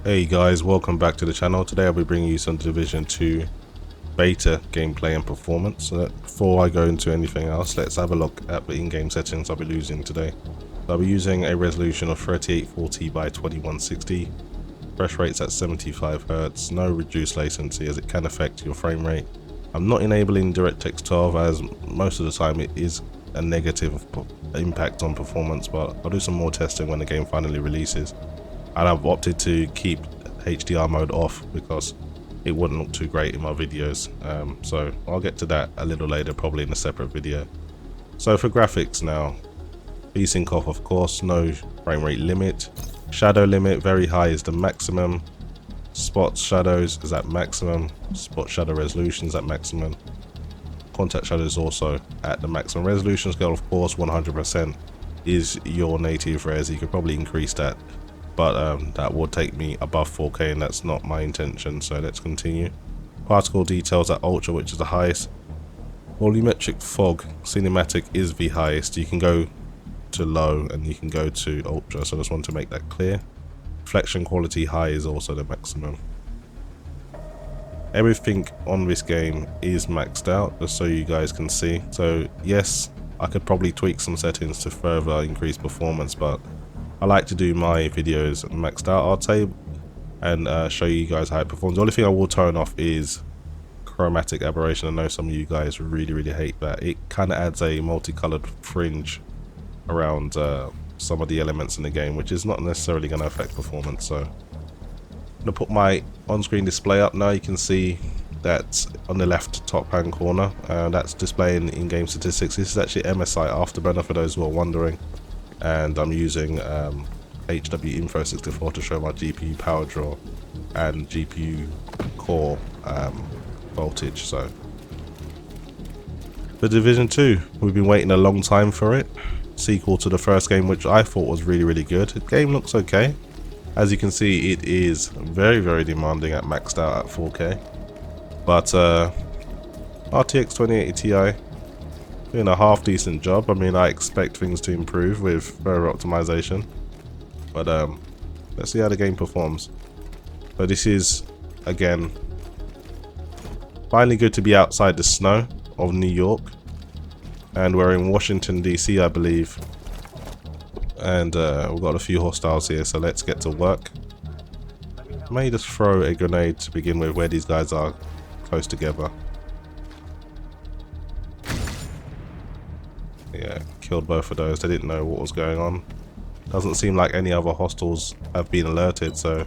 Hey guys, welcome back to the channel. Today I'll be bringing you some Division 2 beta gameplay and performance. Before I go into anything else, let's have a look at the in-game settings I'll be using today. I'll be using a resolution of 3840 by 2160, refresh rates at 75 Hz, no reduced latency as it can affect your frame rate. I'm not enabling DirectX 12 as most of the time it is a negative impact on performance, but I'll do some more testing when the game finally releases. And I've opted to keep HDR mode off because it wouldn't look too great in my videos, so I'll get to that a little later, probably in a separate video. So for graphics now, VSync off of course, no frame rate limit, shadow limit very high is the maximum, spot shadows is at maximum, spot shadow resolution is at maximum, contact shadows also at the maximum. Resolution scale of course 100% is your native res. You could probably increase that, but that will take me above 4K and that's not my intention, so let's continue. Particle details at ultra, which is the highest. Volumetric fog cinematic is the highest. You can go to low and you can go to ultra, so I just want to make that clear. Reflection quality high is also the maximum. Everything on this game is maxed out, just so you guys can see. So yes, I could probably tweak some settings to further increase performance, but I like to do my videos maxed out, I'll tell you, and show you guys how it performs. The only thing I will turn off is chromatic aberration. I know some of you guys really hate that. It kind of adds a multicolored fringe around some of the elements in the game, which is not necessarily going to affect performance. So I'm going to put my on-screen display up now. You can see that on the left top hand corner, that's displaying in-game statistics. This is actually MSI Afterburner for those who are wondering. And I'm using HW Info 64 to show my GPU power draw and GPU core voltage. So for Division 2, we've been waiting a long time for it. Sequel to the first game, which I thought was really good. The game looks okay. As you can see, it is very demanding at maxed out at 4K, but RTX 2080 Ti doing a half decent job. I mean, I expect things to improve with further optimization, but let's see how the game performs. So this is, again, finally good to be outside the snow of New York, and we're in Washington DC, I believe, and we've got a few hostiles here, so let's get to work. I may just throw a grenade to begin with where these guys are close together. Yeah, killed both of those. They didn't know what was going on. Doesn't seem like any other hostiles have been alerted, so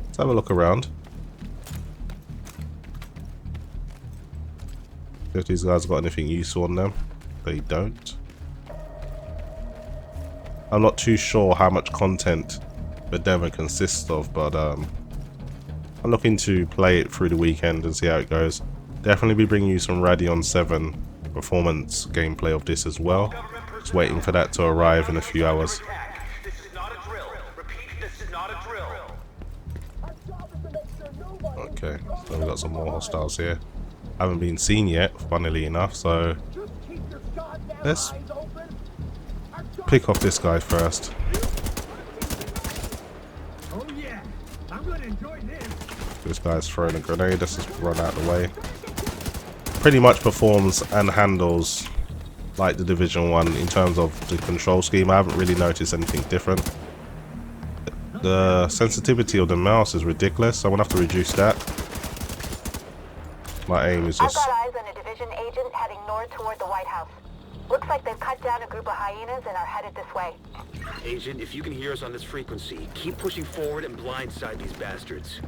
let's have a look around. If these guys got anything useful on them. They don't. I'm not too sure how much content the demo consists of, but I'm looking to play it through the weekend and see how it goes. Definitely be bringing you some Radeon 7 performance gameplay of this as well. Just waiting for that to arrive in a few hours. Okay, so we've got some more hostiles here. Haven't been seen yet, funnily enough, so let's pick off this guy first. This guy's throwing a grenade. Let's just run out of the way. Pretty much performs and handles like the Division 1 in terms of the control scheme. I haven't really noticed anything different. The sensitivity of the mouse is ridiculous, so I'm gonna have to reduce that. My aim is just... I've got eyes on a Division agent heading north toward the White House. Looks like they've cut down a group of hyenas and are headed this way. Agent, if you can hear us on this frequency, keep pushing forward and blindside these bastards.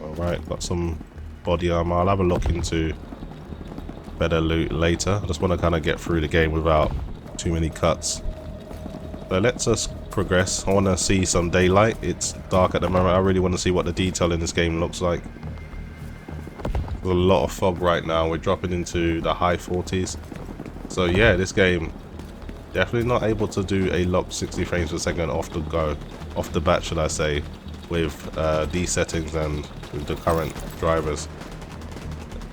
Alright, got some body armor. I'll have a look into better loot later. I just want to kind of get through the game without too many cuts. So let's just progress. I want to see some daylight. It's dark at the moment. I really want to see what the detail in this game looks like. There's a lot of fog right now. We're dropping into the high 40s. So yeah, this game definitely not able to do a locked 60 frames per second off the go, off the bat should I say, with these settings and with the current drivers.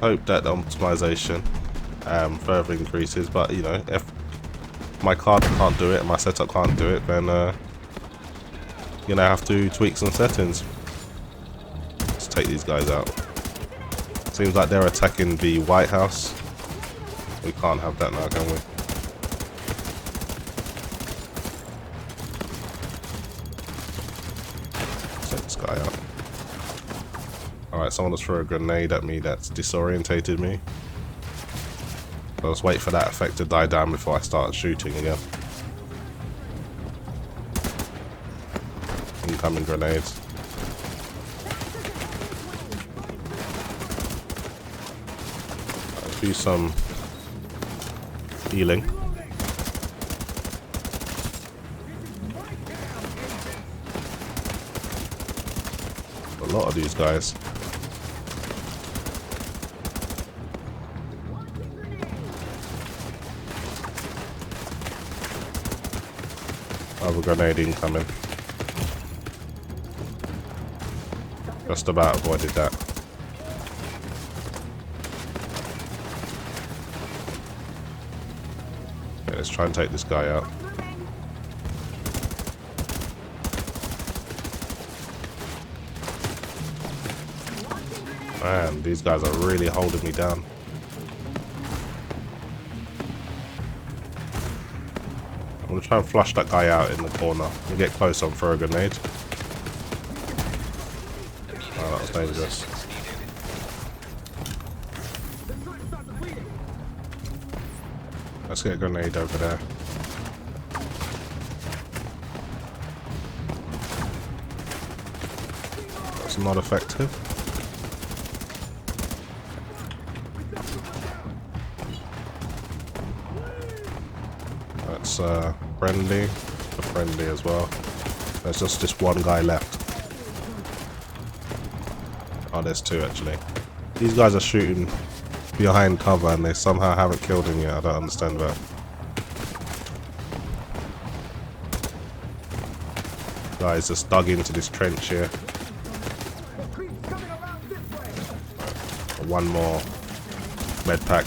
Hope that the optimization further increases, but you know, my card can't do it, my setup can't do it, then you're gonna have to tweak some settings. Let's take these guys out. Seems like they're attacking the White House. We can't have that now, can we? Let's take this guy out. Alright, someone has thrown a grenade at me that's disorientated me. I'll just wait for that effect to die down before I start shooting again. Incoming grenades. Let's do some healing. A lot of these guys. Another grenade incoming. Just about avoided that. Okay, let's try and take this guy out. Man, these guys are really holding me down. I'm gonna try and flush that guy out in the corner. We'll get close on throw a grenade. Oh, that was dangerous. Let's get a grenade over there. That's not effective. That's friendly as well. There's just this one guy left. Oh, there's two actually. These guys are shooting behind cover and they somehow haven't killed him yet. I don't understand that. Guys just dug into this trench here. One more med pack.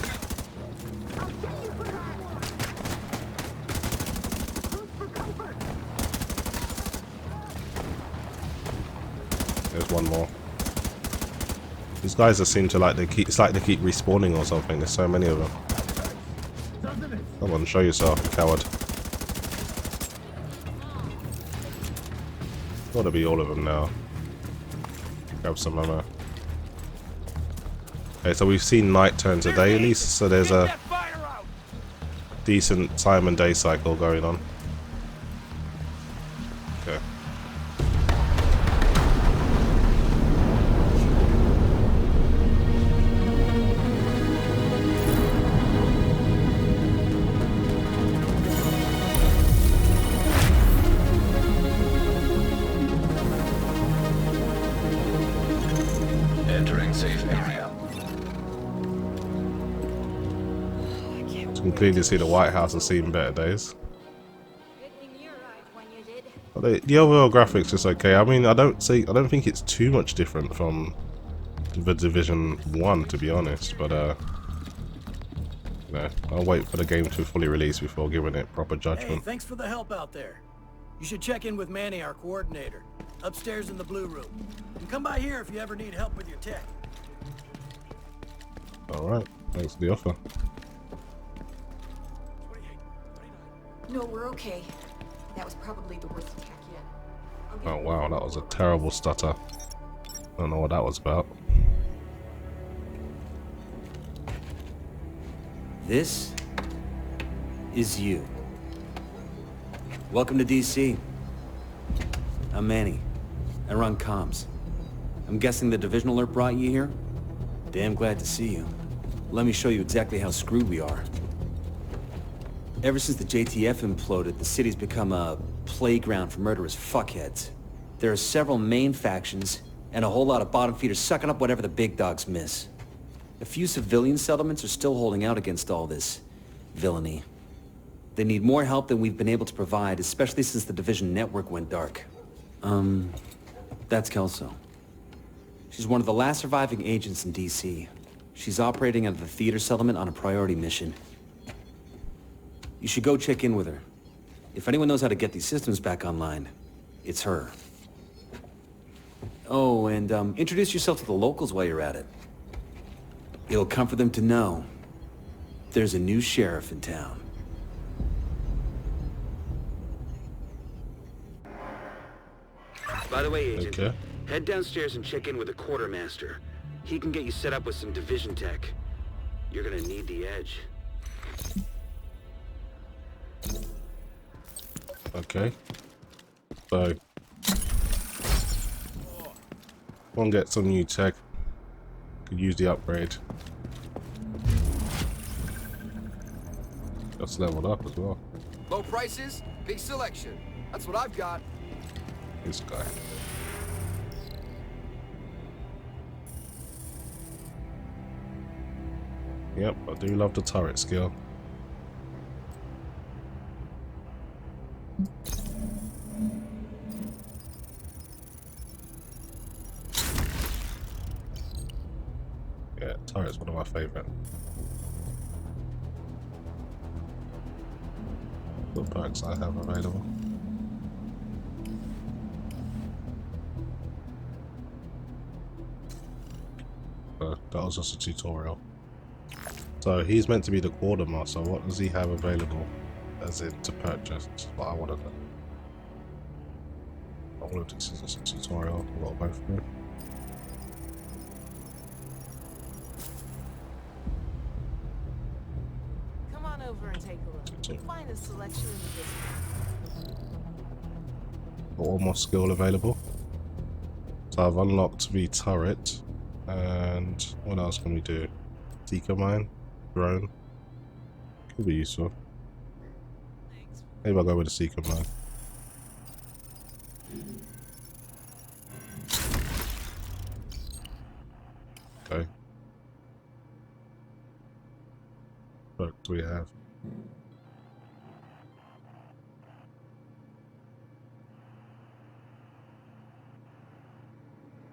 There's one more. These guys just seem to it's like they keep respawning or something. There's so many of them. Come on, show yourself, you coward. Gotta be all of them now. Grab some ammo. Okay, so we've seen night turn to day at least, so there's a decent time and day cycle going on. Okay. Entering safe area. You can clearly see the White House has seen better days. But the overall graphics is okay. I mean, I don't think it's too much different from the Division 1, to be honest. But you know, I'll wait for the game to fully release before giving it proper judgment. Hey, thanks for the help out there. You should check in with Manny, our coordinator, upstairs in the blue room. And come by here if you ever need help with your tech. All right, thanks for the offer. No, we're okay. That was probably the worst attack yet. Oh wow, that was a terrible stutter. I don't know what that was about. This is you. Welcome to DC. I'm Manny. I run comms. I'm guessing the division alert brought you here? Damn glad to see you. Let me show you exactly how screwed we are. Ever since the JTF imploded, the city's become a playground for murderous fuckheads. There are several main factions, and a whole lot of bottom feeders sucking up whatever the big dogs miss. A few civilian settlements are still holding out against all this villainy. They need more help than we've been able to provide, especially since the Division network went dark. That's Kelso. She's one of the last surviving agents in DC. She's operating out of the theater settlement on a priority mission. You should go check in with her. If anyone knows how to get these systems back online, it's her. Oh, and introduce yourself to the locals while you're at it. It'll comfort them to know there's a new sheriff in town. By the way, Agent, Okay. head downstairs and check in with the quartermaster. He can get you set up with some division tech. You're gonna need the edge. Okay. So, one get some new tech. Could use the upgrade. Just leveled up as well. Low prices, big selection. That's what I've got. This guy. Yep, I do love the turret skill. Yeah, turret's one of my favorite. The perks I have available. That was just a tutorial. So he's meant to be the quartermaster. What does he have available as in to purchase? That's what I want to know. All of this is just a tutorial. We'll go through. Come on over and take a look. You'll find a selection in the business. Got one more skill available. So I've unlocked the turret. And what else can we do? Seeker mine, drone. Could be useful. Maybe I'll go with the Seeker mine. Okay. What do we have?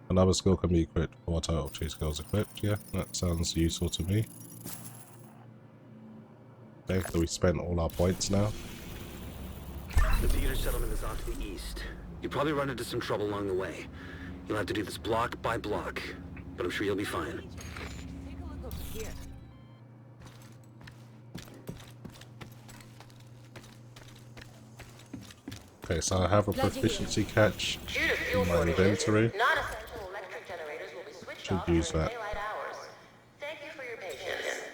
Another skill can be equipped for a total of 2 skills equipped. Yeah, that sounds useful to me. Okay, so we spent all our points now. The theater settlement is off to the east. You'll probably run into some trouble along the way. You'll have to do this block by block, but I'm sure you'll be fine. Take a look over here. Okay, so I have a proficiency catch in my inventory. Non-essential electric generators will be switched Should off use during that. daylight hours. Thank you for your patience.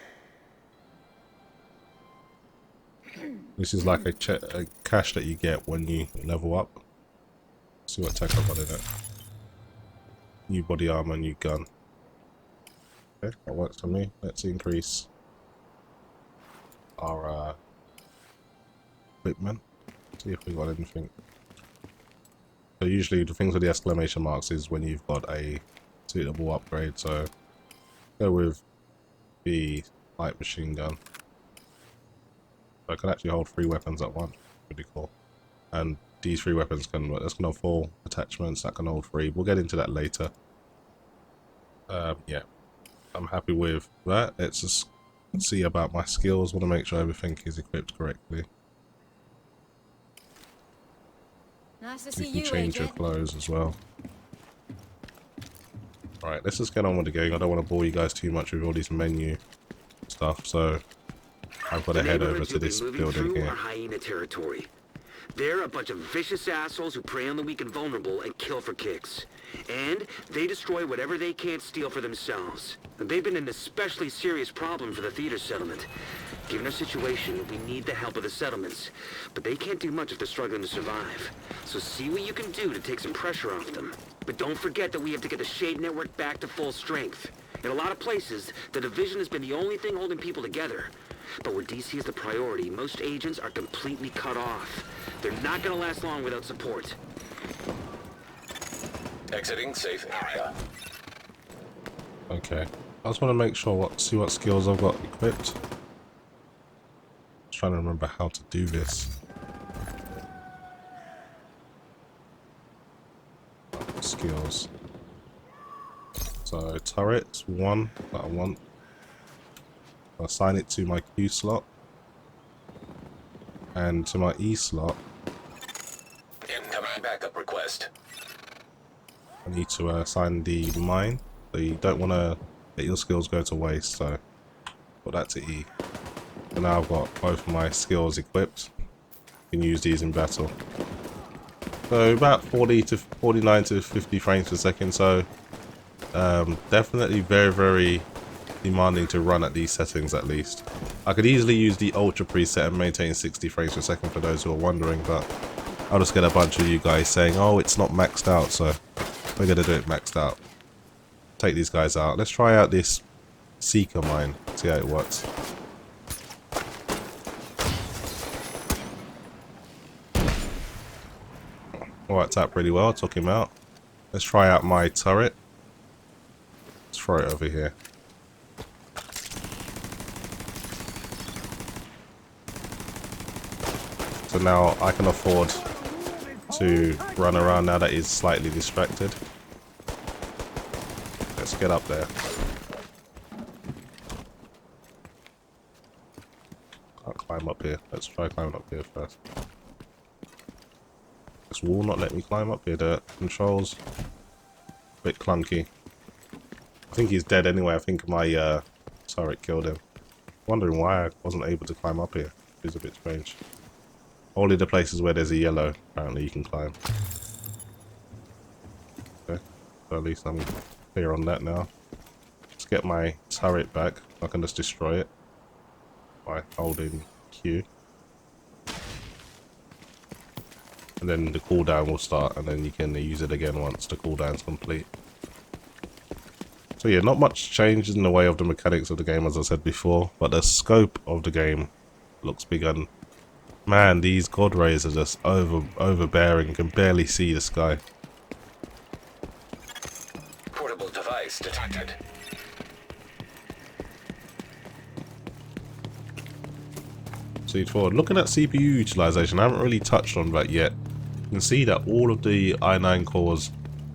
This is like a cache that you get when you level up. See what tech I've got in it. New body armor, new gun. Okay, that works for me. Let's increase our equipment. See if we got anything. So usually the things with the exclamation marks is when you've got a suitable upgrade. So go with the light machine gun. I can actually hold 3 weapons at once. Pretty cool. And these 3 weapons can have 4 attachments that can hold 3. We'll get into that later. Yeah, I'm happy with that. Let's just see about my skills. Want to make sure everything is equipped correctly. Nice to see You you, can change your Agent. clothes as well. Right, let's just get on with the game. I don't want to bore you guys too much with all these menu stuff, so I've got to head over to this building here. Are hyena territory. They're a bunch of vicious assholes who prey on the weak and vulnerable and kill for kicks. And they destroy whatever they can't steal for themselves. And they've been an especially serious problem for the theater settlement. Given our situation, we need the help of the settlements. But they can't do much if they're struggling to survive. So see what you can do to take some pressure off them. But don't forget that we have to get the Shade Network back to full strength. In a lot of places, the division has been the only thing holding people together. But where DC is the priority, most agents are completely cut off. They're not gonna last long without support. Exiting safe area. Okay. I just want to make sure see what skills I've got equipped. Trying to remember how to do this. Skills. So turrets, 1 that I want. I'll assign it to my Q slot. And to my E slot, Incoming backup request. I need to assign the mine. So you don't want to let your skills go to waste, so put that to E. So now I've got both my skills equipped. You can use these in battle. So about 49 to 50 frames per second, so definitely very demanding to run at these settings at least. I could easily use the ultra preset and maintain 60 frames per second for those who are wondering, but I'll just get a bunch of you guys saying, oh, it's not maxed out, so we're going to do it maxed out. Take these guys out. Let's try out this Seeker mine, see how it works. Worked out pretty well, took him out. Let's try out my turret. Let's throw it over here. So now I can afford to run around now that he's slightly distracted. Let's get up there. Can't climb up here. Let's try climbing up here first. This wall not let me climb up here. The controls a bit clunky. I think he's dead anyway. I think my turret killed him. Wondering why I wasn't able to climb up here. It's a bit strange. Only the places where there's a yellow, apparently you can climb. Okay, so at least I'm clear on that now. Let's get my turret back. I can just destroy it by holding Q. And then the cooldown will start, and then you can use it again once the cooldown's complete. So yeah, not much change in the way of the mechanics of the game, as I said before, but the scope of the game looks big, and man, these god rays are just overbearing. You can barely see the sky. Portable device detected. Proceed forward. Looking at CPU utilization, I haven't really touched on that yet. You can see that all of the i9 cores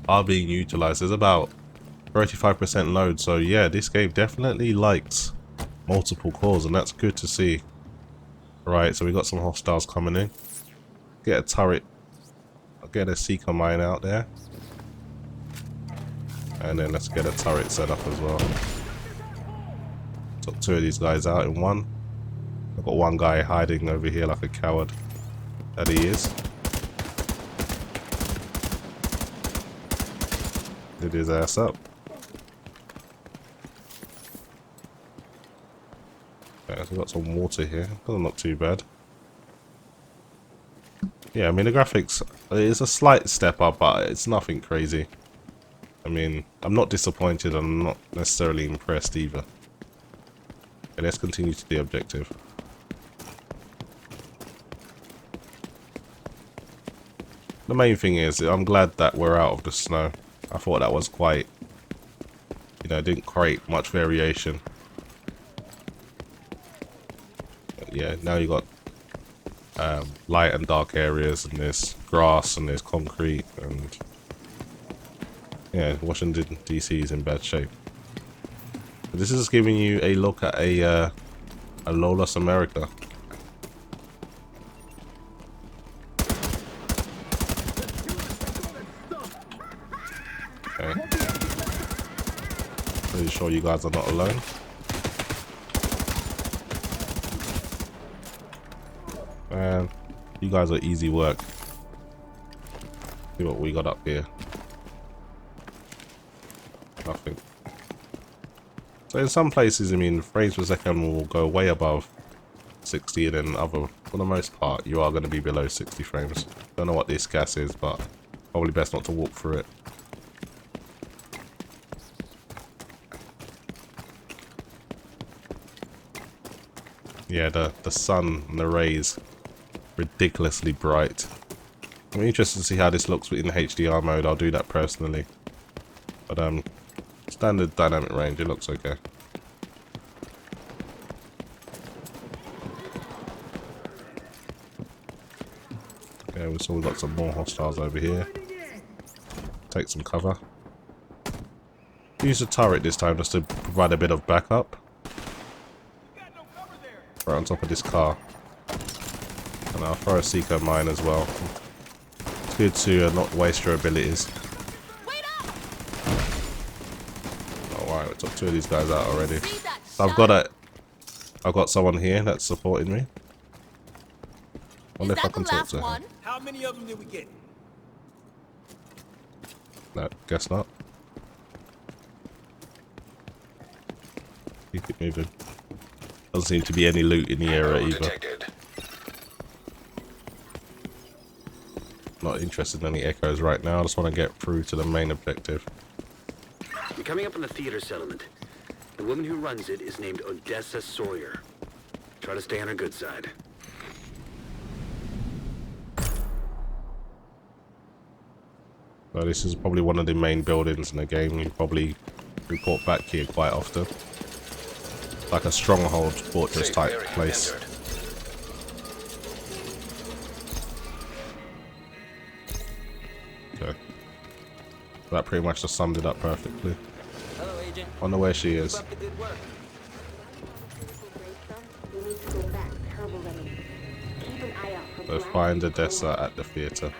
are being utilized. There's about 35% load, so yeah, this game definitely likes multiple cores, and that's good to see. Right, so we got some hostiles coming in. Get a turret. I'll get a Seeker mine out there. And then let's get a turret set up as well. Took two of these guys out in one. I've got one guy hiding over here like a coward. That he is. Did his ass up. Okay, so we've got some water here. Oh, not too bad. Yeah, I mean the graphics is a slight step up, but it's nothing crazy. I mean, I'm not disappointed and I'm not necessarily impressed either. Okay, let's continue to the objective. The main thing is, I'm glad that we're out of the snow. I thought that was quite, you know, didn't create much variation. But yeah, now you got light and dark areas, and there's grass and there's concrete, and yeah, Washington DC is in bad shape. But this is giving you a look at a lawless America. Okay. Pretty sure you guys are not alone. Man, you guys are easy work. See what we got up here. Nothing. So in some places, I mean, frames per second will go way above 60, and then other, for the most part, you are going to be below 60 frames. Don't know what this gas is, but probably best not to walk through it. Yeah, the sun and the rays, ridiculously bright. I'm interested to see how this looks in HDR mode. I'll do that personally. But standard dynamic range, it looks okay. Okay, so we've got some more hostiles over here. Take some cover. Use the turret this time just to provide a bit of backup. Right on top of this car. And I'll throw a Seeker mine as well. It's good to not waste your abilities. Alright, we took 2 of these guys out already. So I've got someone here that's supporting me. Wonder if I can talk to her. How many of them did we get? No, guess not. Keep it moving. Doesn't seem to be any loot in the area either. Not interested in any echoes right now. I just want to get through to the main objective. You're coming up on the theater settlement. The woman who runs it is named Odessa Sawyer. Try to stay on her good side. So this is probably one of the main buildings in the game. You probably report back here quite often. Like a stronghold fortress type place. Okay. That pretty much just summed it up perfectly. Hello, Agent. I wonder where she is. So find Odessa at the theater.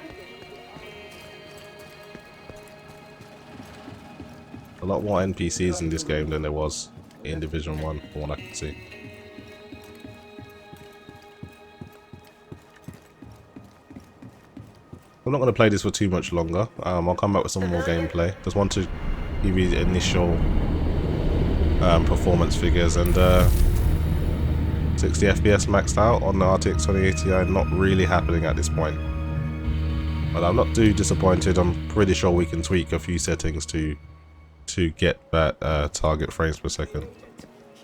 A lot more NPCs in this game than there was in Division 1, from what I can see. I'm not going to play this for too much longer. I'll come back with some more gameplay. Just want to give you the initial performance figures, and 60 FPS maxed out on the RTX 2080 Ti, not really happening at this point. But I'm not too disappointed. I'm pretty sure we can tweak a few settings to get that target frames per second.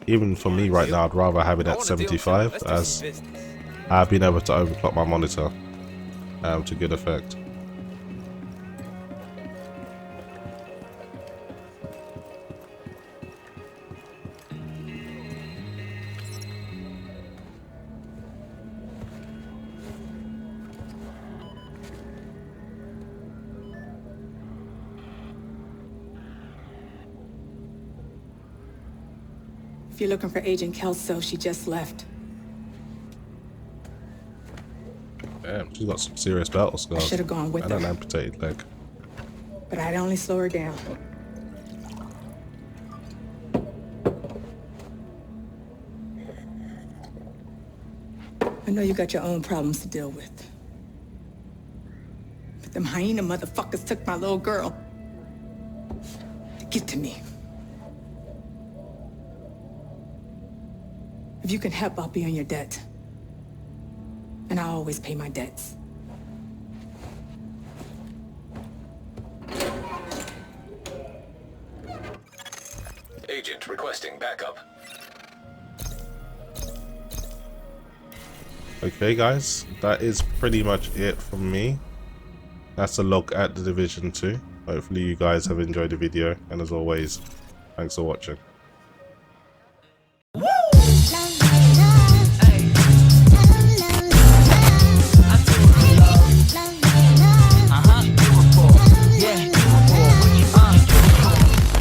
Even for me right now, I'd rather have it at 75, as I've been able to overclock my monitor to good effect. If you're looking for Agent Kelso, she just left. Damn, she's got some serious battle scars. I should have gone with her. And an amputated leg. But I'd only slow her down. I know you got your own problems to deal with. But them hyena motherfuckers took my little girl. To get to me. If you can help, I'll be on your debt. And I always pay my debts. Agent requesting backup. Okay guys, that is pretty much it from me. That's a look at the Division 2. Hopefully you guys have enjoyed the video, and as always, thanks for watching.